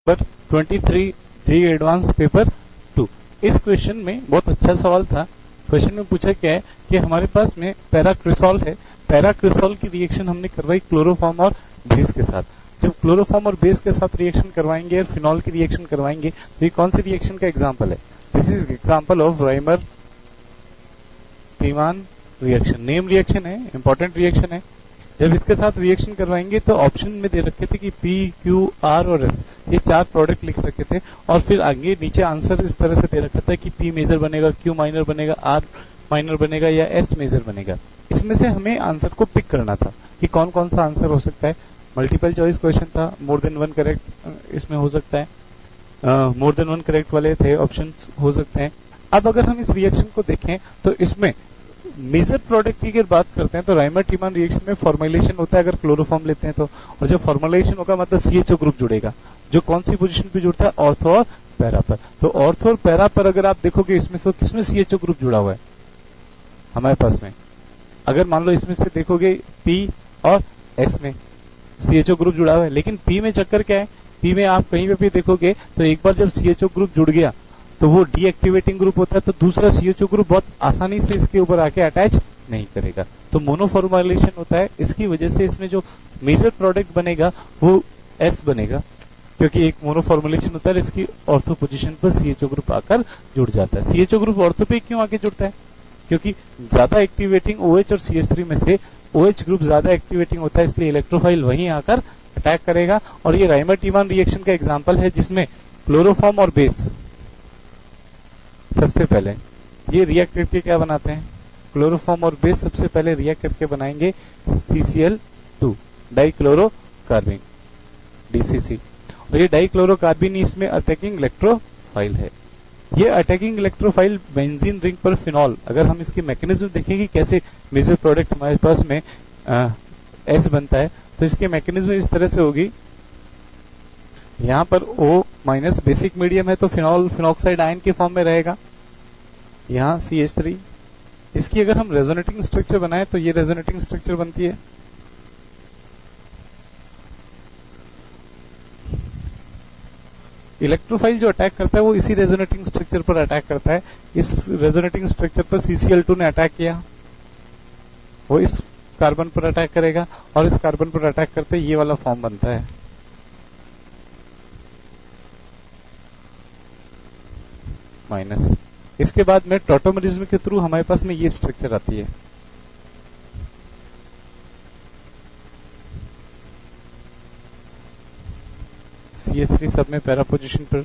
Paper 23 जी advance paper 2। इस question में बहुत अच्छा सवाल था। क्वेश्चन में पूछा क्या है कि हमारे पास में पैराक्रिसॉल है। पैराक्रिसॉल की रिएक्शन हमने करवाई क्लोरोफॉर्म और बेस के साथ। जब क्लोरोफॉर्म और बेस के साथ रिएक्शन करवाएंगे और फिनॉल की रिएक्शन करवाएंगे तो ये कौन सी रिएक्शन का एग्जाम्पल है? This is example of Reimer Tiemann reaction. Name reaction है, इंपॉर्टेंट रिएक्शन है। जब इसके साथ रिएक्शन करवाएंगे तो ऑप्शन में दे रखे थे कि पी क्यू आर और एस, ये 4 प्रोडक्ट लिख रखे थे और फिर आगे नीचे आंसर इस तरह से दे रखा था कि पी मेजर बनेगा, क्यू माइनर बनेगा, आर माइनर बनेगा या एस मेजर बनेगा। इसमें से हमें आंसर को पिक करना था कि कौन कौन सा आंसर हो सकता है। मल्टीपल चॉइस क्वेश्चन था, मोर देन वन करेक्ट इसमें हो सकता है, मोर देन वन करेक्ट वाले थे ऑप्शन हो सकते हैं। अब अगर हम इस रिएक्शन को देखें तो इसमें मेजर प्रोडक्ट की अगर बात करते हैं तो राइमर टीमान रिएक्शन में फॉर्मुलेशन होता है अगर क्लोरोफॉर्म लेते हैं तो, और जब फॉर्मुलेशन होगा मतलब सीएचओ ग्रुप जुड़ेगा जो कौन सी पोजीशन पे जुड़ता है, ऑर्थो और पैरा पर। तो ऑर्थो और पैरा पर अगर आप देखोगे इसमें तो किसमें सीएचओ ग्रुप जुड़ा हुआ है हमारे पास में? अगर मान लो इसमें से देखोगे पी और एस में सीएचओ ग्रुप जुड़ा हुआ है, लेकिन पी में चक्कर क्या है, पी में आप कहीं पे भी देखोगे तो एक बार जब सीएचओ ग्रुप जुड़ गया तो वो डीएक्टिवेटिंग ग्रुप होता है, तो दूसरा सीएचओ ग्रुप बहुत आसानी से इसके ऊपर आके अटैच नहीं करेगा, तो मोनोफॉर्मुलेशन होता है। इसकी वजह से इसमें जो मेजर प्रोडक्ट बनेगा वो एस बनेगा, क्योंकि एक मोनोफॉर्मुलेशन होता है, इसकी ऑर्थो पोजीशन पर सीएचओ ग्रुप आकर जुड़ जाता है। सीएचओ ग्रुप ऑर्थो पे क्यों आके जुड़ता है? क्योंकि ज्यादा एक्टिवेटिंग OH और CH3 में से OH ग्रुप ज्यादा एक्टिवेटिंग होता है, इसलिए इलेक्ट्रोफाइल वहीं आकर अटैक करेगा। और ये राइमर टीमान रिएक्शन का एग्जाम्पल है जिसमें क्लोरोफॉर्म और बेस सबसे पहले ये रिएक्ट करके क्या बनाते हैं, क्लोरोफॉर्म और बेस सबसे पहले रिएक्ट करके बनाएंगे CCl2 डाइक्लोरोकार्बिन DCC, और ये डाइक्लोरोकार्बिन इसमें अटैकिंग इलेक्ट्रोफाइल है। ये अटैकिंग इलेक्ट्रोफाइल बेंजीन रिंग पर फिनॉल, अगर हम इसकी मैकेनिज्म देखेंगे कैसे मेजर प्रोडक्ट हमारे पास में एस बनता है तो इसकी मैकेनिज्म इस तरह से होगी। यहां पर O माइनस बेसिक मीडियम है तो फिनॉल फिनॉक्साइड आयन के फॉर्म में रहेगा, यहां CH3। इसकी अगर हम रेजोनेटिंग स्ट्रक्चर बनाए तो ये रेजोनेटिंग स्ट्रक्चर बनती है। इलेक्ट्रोफाइल जो अटैक करता है वो इसी रेजोनेटिंग स्ट्रक्चर पर अटैक करता है। इस रेजोनेटिंग स्ट्रक्चर पर CCl2 ने अटैक किया, वो इस कार्बन पर अटैक करेगा और इस कार्बन पर अटैक करते ये वाला फॉर्म बनता है। माइनस इसके बाद में टॉटोमरिज्म के थ्रू हमारे पास में ये स्ट्रक्चर आती है। CH3 सब में पैरा पोजीशन पर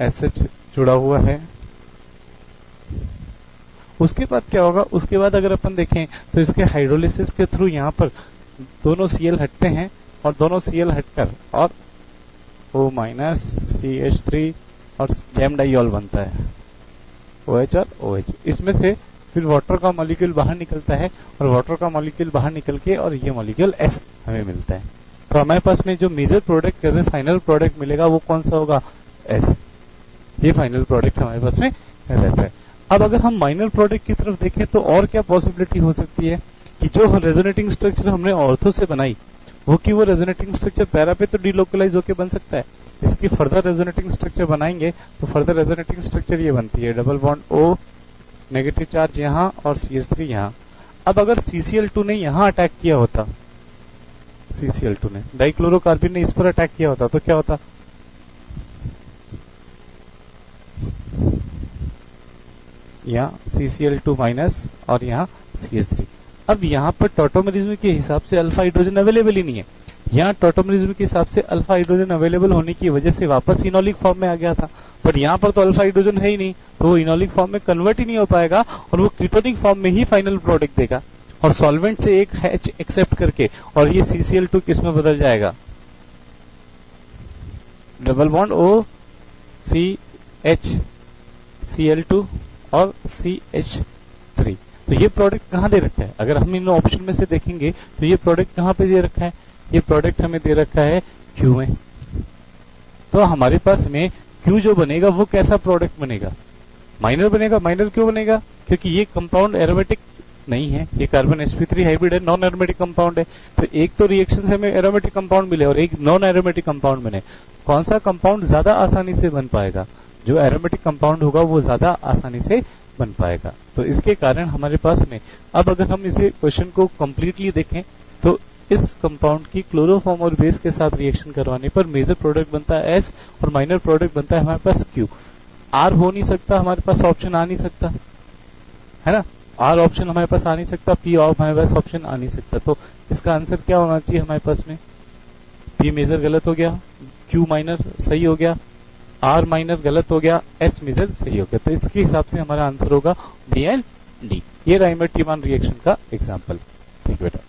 SH जुड़ा हुआ है। उसके बाद क्या होगा, उसके बाद अगर अपन देखें तो इसके हाइड्रोलिसिस के थ्रू यहाँ पर दोनों Cl हटते हैं और दोनों Cl हटकर और O माइनस CH3 और जैम डाइऑल बनता है, OH और OH। इसमें से फिर वाटर का मॉलिक्यूल बाहर निकलता है और वाटर का मॉलिक्यूल बाहर निकल के और ये मॉलिक्यूल S हमें मिलता है। तो हमारे पास में जो मेजर प्रोडक्ट जैसे फाइनल प्रोडक्ट मिलेगा वो कौन सा होगा, S। ये फाइनल प्रोडक्ट हमारे पास में रहता है। अब अगर हम माइनर प्रोडक्ट की तरफ देखें तो और क्या पॉसिबिलिटी हो सकती है कि जो रेजोनेटिंग स्ट्रक्चर हमने ऑर्थो से बनाई वो की वो रेजोनेटिंग स्ट्रक्चर पैरा पे तो डिलोकलाइज होके बन सकता है। इसकी फर्दर रेजोनेटिंग स्ट्रक्चर बनाएंगे तो फर्दर रेजोनेटिंग स्ट्रक्चर ये बनती है, double bond O negative charge यहाँ और CH3 यहाँ। अब अगर CCl2 ने यहाँ अटैक किया होता, CCl2 ने डाइक्लोरोकार्बिन ने इस पर अटैक किया होता तो क्या होता, यहाँ CCl2 माइनस और यहाँ CH3। अब यहाँ पर टॉटोमरिज्म के हिसाब से अल्फा हाइड्रोजन अवेलेबल ही नहीं है। यहाँ टॉटोमरिज्म के हिसाब से अल्फा हाइड्रोजन अवेलेबल होने की वजह से वापस इनोलिक फॉर्म में आ गया था, बट यहाँ पर तो अल्फा हाइड्रोजन है ही नहीं तो वो इनोलिक फॉर्म में कन्वर्ट ही नहीं हो पाएगा और वो कीटोनिक फॉर्म में ही फाइनल प्रोडक्ट देगा और सॉल्वेंट से एक H एक्सेप्ट करके, और ये CCl2 किस में बदल जाएगा, double bond O CH Cl2 और CH3। तो ये प्रोडक्ट कहाँ दे रखा है, अगर हम इन ऑप्शन में से देखेंगे तो ये प्रोडक्ट कहाँ पे दे रखा है, ये प्रोडक्ट हमें दे रखा है Q में। तो हमारे पास में Q जो बनेगा वो कैसा प्रोडक्ट बनेगा, माइनर बनेगा। माइनर क्यों बनेगा, क्योंकि ये कंपाउंड एरोमेटिक नहीं है, ये कार्बन sp3 हाइब्रिड है, नॉन एरोमेटिक कंपाउंड है। तो एक तो रिएक्शन से हमें एरोमेटिक कंपाउंड मिले और एक नॉन एरोमेटिक कंपाउंड बने। कौन सा कंपाउंड ज्यादा आसानी से बन पाएगा, जो एरोमेटिक कंपाउंड होगा वो ज्यादा आसानी से बन पाएगा। तो इसके कारण हमारे पास में अब अगर हम इस क्वेश्चन को कंप्लीटली देखें तो इस कंपाउंड की क्लोरोफॉर्म और बेस के साथ रिएक्शन करवाने पर मेजर प्रोडक्ट बनता है एस और माइनर प्रोडक्ट बनता है हमारे पास क्यू। आर हो नहीं सकता, हमारे पास ऑप्शन आ नहीं सकता, है ना, आर ऑप्शन हमारे पास आ नहीं सकता, पी ऑफ हमारे पास ऑप्शन आ नहीं सकता। तो इसका आंसर क्या होना चाहिए हमारे पास में, पी मेजर गलत हो गया, क्यू माइनर सही हो गया, आर माइनर गलत हो गया, एस मेजर सही हो गया। तो इसके हिसाब से हमारा आंसर होगा बी एंड डी। ये राइमर टीमान रिएक्शन का एग्जाम्पल। ठीक बेटा।